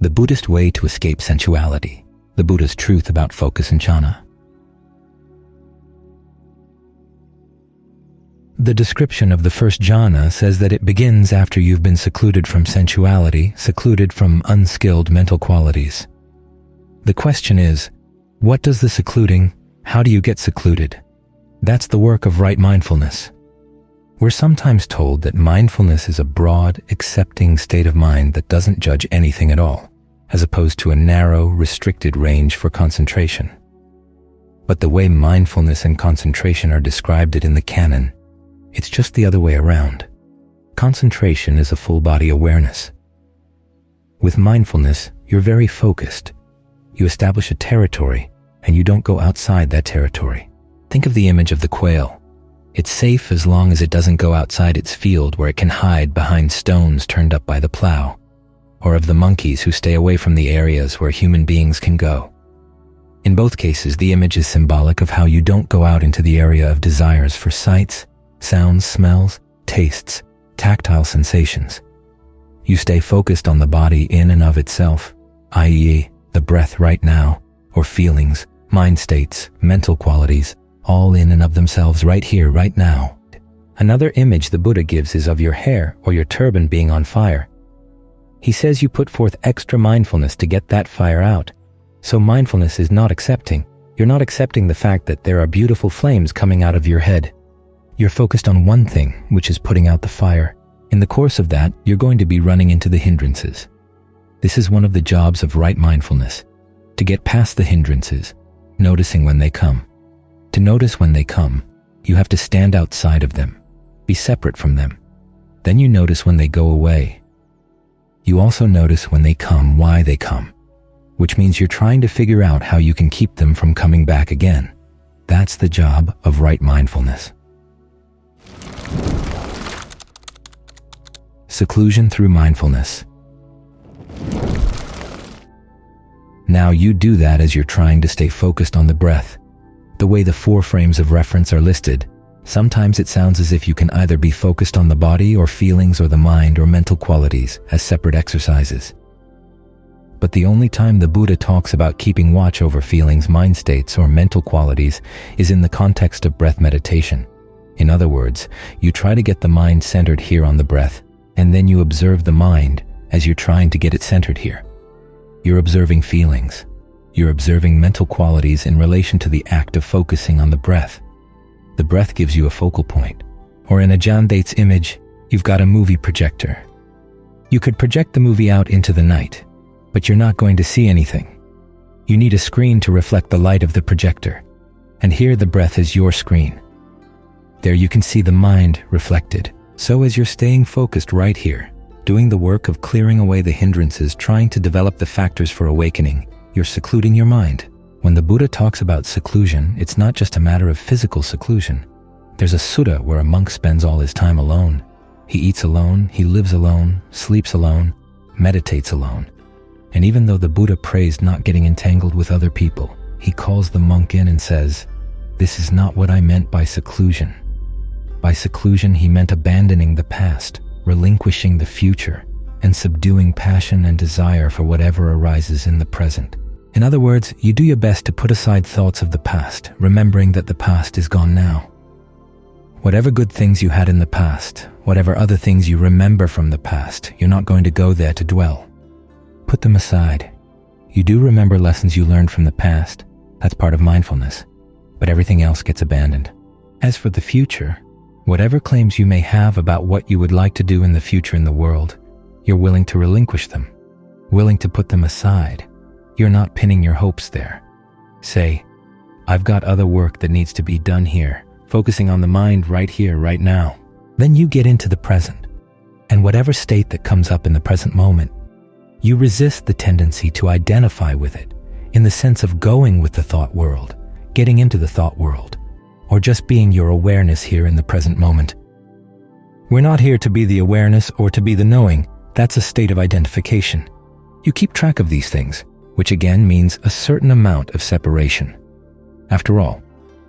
The Buddhist way to escape sensuality. The Buddha's truth about focus and jhana. The description of the first jhana says that it begins after you've been secluded from sensuality, secluded from unskilled mental qualities. The question is, what does the secluding, how do you get secluded? That's the work of right mindfulness. We're sometimes told that mindfulness is a broad, accepting state of mind that doesn't judge anything at all, as opposed to a narrow, restricted range for concentration. But the way mindfulness and concentration are described in the canon, it's just the other way around. Concentration is a full-body awareness. With mindfulness, you're very focused. You establish a territory, and you don't go outside that territory. Think of the image of the quail. It's safe as long as it doesn't go outside its field where it can hide behind stones turned up by the plow, or of the monkeys who stay away from the areas where human beings can go. In both cases, the image is symbolic of how you don't go out into the area of desires for sights, sounds, smells, tastes, tactile sensations. You stay focused on the body in and of itself, i.e., the breath right now, or feelings, mind states, mental qualities, all in and of themselves right here, right now. Another image the Buddha gives is of your hair or your turban being on fire. He says you put forth extra mindfulness to get that fire out. So mindfulness is not accepting. You're not accepting the fact that there are beautiful flames coming out of your head. You're focused on one thing, which is putting out the fire. In the course of that, you're going to be running into the hindrances. This is one of the jobs of right mindfulness, to get past the hindrances, noticing when they come. To notice when they come, you have to stand outside of them, be separate from them. Then you notice when they go away. You also notice when they come, why they come, which means you're trying to figure out how you can keep them from coming back again. That's the job of right mindfulness. Seclusion through mindfulness. Now you do that as you're trying to stay focused on the breath. The way the 4 frames of reference are listed, sometimes it sounds as if you can either be focused on the body or feelings or the mind or mental qualities as separate exercises. But the only time the Buddha talks about keeping watch over feelings, mind states, or mental qualities is in the context of breath meditation. In other words, you try to get the mind centered here on the breath, and then you observe the mind as you're trying to get it centered here. You're observing feelings. You're observing mental qualities in relation to the act of focusing on the breath. The breath gives you a focal point. Or in a Ajahn image, you've got a movie projector. You could project the movie out into the night, but you're not going to see anything. You need a screen to reflect the light of the projector. And here the breath is your screen. There you can see the mind reflected. So as you're staying focused right here, doing the work of clearing away the hindrances, trying to develop the factors for awakening, you're secluding your mind. When the Buddha talks about seclusion, it's not just a matter of physical seclusion. There's a sutta where a monk spends all his time alone. He eats alone, he lives alone, sleeps alone, meditates alone. And even though the Buddha praised not getting entangled with other people, he calls the monk in and says, "This is not what I meant by seclusion." By seclusion, he meant abandoning the past, relinquishing the future, and subduing passion and desire for whatever arises in the present. In other words, you do your best to put aside thoughts of the past, remembering that the past is gone now. Whatever good things you had in the past, whatever other things you remember from the past, you're not going to go there to dwell. Put them aside. You do remember lessons you learned from the past. That's part of mindfulness. But everything else gets abandoned. As for the future, whatever claims you may have about what you would like to do in the future in the world, you're willing to relinquish them, willing to put them aside. You're not pinning your hopes there. Say, I've got other work that needs to be done here, focusing on the mind right here, right now. Then you get into the present, and whatever state that comes up in the present moment, you resist the tendency to identify with it in the sense of going with the thought world, getting into the thought world, or just being your awareness here in the present moment. We're not here to be the awareness or to be the knowing. That's a state of identification. You keep track of these things, which again means a certain amount of separation. After all,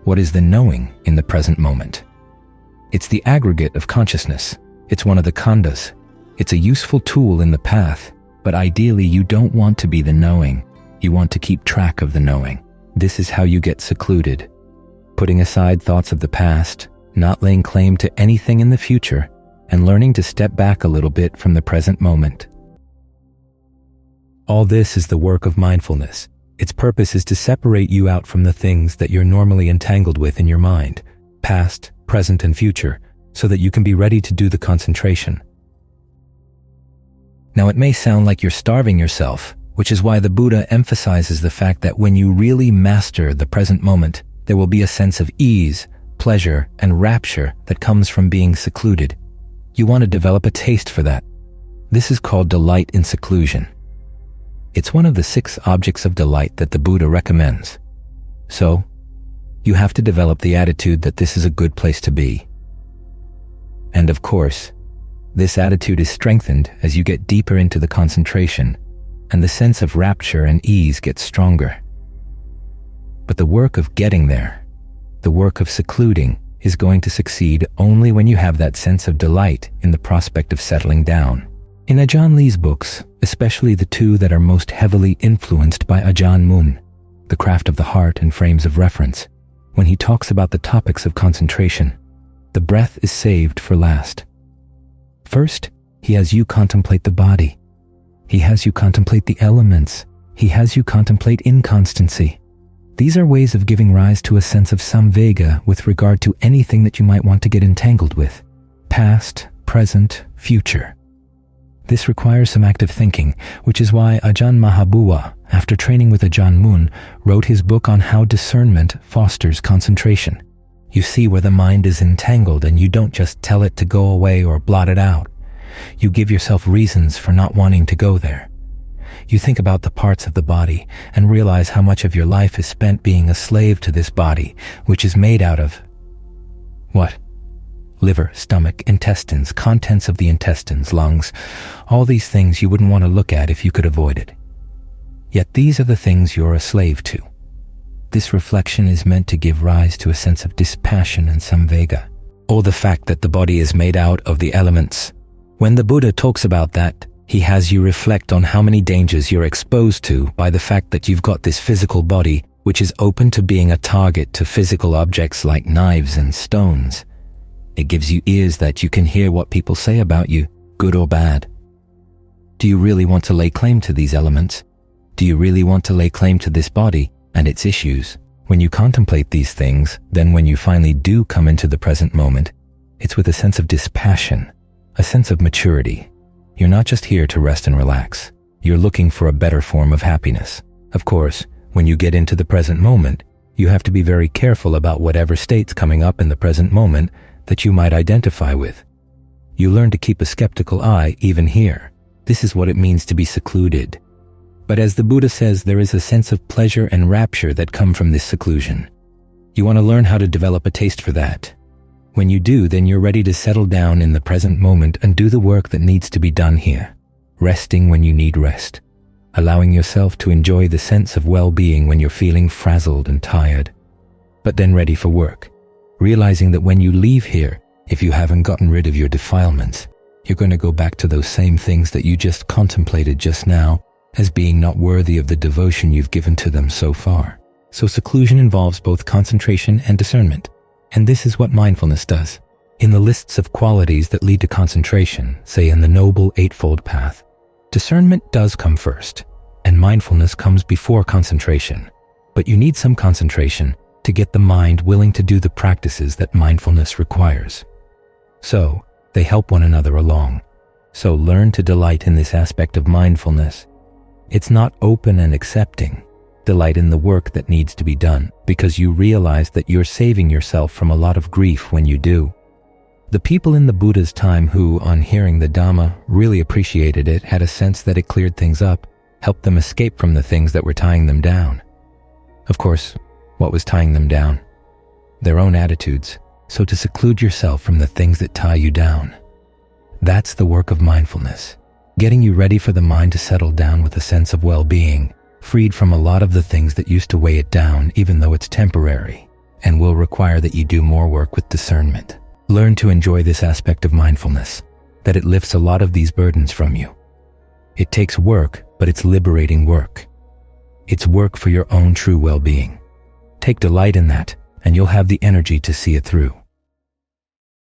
what is the knowing in the present moment? It's the aggregate of consciousness. It's one of the khandhas. It's a useful tool in the path. But ideally, you don't want to be the knowing. You want to keep track of the knowing. This is how you get secluded. Putting aside thoughts of the past, not laying claim to anything in the future, and learning to step back a little bit from the present moment. All this is the work of mindfulness. Its purpose is to separate you out from the things that you're normally entangled with in your mind, past, present, and future, so that you can be ready to do the concentration. Now, it may sound like you're starving yourself, which is why the Buddha emphasizes the fact that when you really master the present moment, there will be a sense of ease, pleasure, and rapture that comes from being secluded. You want to develop a taste for that. This is called delight in seclusion. It's one of the 6 objects of delight that the Buddha recommends. So, you have to develop the attitude that this is a good place to be. And of course, this attitude is strengthened as you get deeper into the concentration, and the sense of rapture and ease gets stronger. But the work of getting there, the work of secluding, is going to succeed only when you have that sense of delight in the prospect of settling down. In Ajahn Lee's books, especially the 2 that are most heavily influenced by Ajahn Mun, The Craft of the Heart and Frames of Reference, when he talks about the topics of concentration, the breath is saved for last. First, he has you contemplate the body. He has you contemplate the elements. He has you contemplate inconstancy. These are ways of giving rise to a sense of samvega with regard to anything that you might want to get entangled with, past, present, future. This requires some active thinking, which is why Ajahn Mahabua, after training with Ajahn Mun, wrote his book on how discernment fosters concentration. You see where the mind is entangled and you don't just tell it to go away or blot it out. You give yourself reasons for not wanting to go there. You think about the parts of the body and realize how much of your life is spent being a slave to this body, which is made out of what? Liver, stomach, intestines, contents of the intestines, lungs, all these things you wouldn't want to look at if you could avoid it. Yet these are the things you're a slave to. This reflection is meant to give rise to a sense of dispassion and samvega, or the fact that the body is made out of the elements. When the Buddha talks about that, he has you reflect on how many dangers you're exposed to by the fact that you've got this physical body, which is open to being a target to physical objects like knives and stones. It gives you ears that you can hear what people say about you, good or bad. Do you really want to lay claim to these elements? Do you really want to lay claim to this body and its issues? When you contemplate these things, then when you finally do come into the present moment, it's with a sense of dispassion, a sense of maturity. You're not just here to rest and relax. You're looking for a better form of happiness. Of course, when you get into the present moment, you have to be very careful about whatever state's coming up in the present moment that you might identify with. You learn to keep a skeptical eye even here. This is what it means to be secluded. But as the Buddha says, there is a sense of pleasure and rapture that come from this seclusion. You want to learn how to develop a taste for that. When you do, then you're ready to settle down in the present moment and do the work that needs to be done here, resting when you need rest, allowing yourself to enjoy the sense of well-being when you're feeling frazzled and tired, but then ready for work, realizing that when you leave here, if you haven't gotten rid of your defilements, you're going to go back to those same things that you just contemplated just now as being not worthy of the devotion you've given to them so far. So seclusion involves both concentration and discernment. And this is what mindfulness does. In the lists of qualities that lead to concentration, say in the Noble Eightfold Path, discernment does come first, and mindfulness comes before concentration. But you need some concentration to get the mind willing to do the practices that mindfulness requires. So, they help one another along. So learn to delight in this aspect of mindfulness. It's not open and accepting. Delight in the work that needs to be done, because you realize that you're saving yourself from a lot of grief when you do. The people in the Buddha's time who, on hearing the Dhamma, really appreciated it, had a sense that it cleared things up, helped them escape from the things that were tying them down. Of course, what was tying them down? Their own attitudes. So to seclude yourself from the things that tie you down. That's the work of mindfulness, getting you ready for the mind to settle down with a sense of well-being, freed from a lot of the things that used to weigh it down, even though it's temporary, and will require that you do more work with discernment. Learn to enjoy this aspect of mindfulness, that it lifts a lot of these burdens from you. It takes work, but it's liberating work. It's work for your own true well-being. Take delight in that, and you'll have the energy to see it through.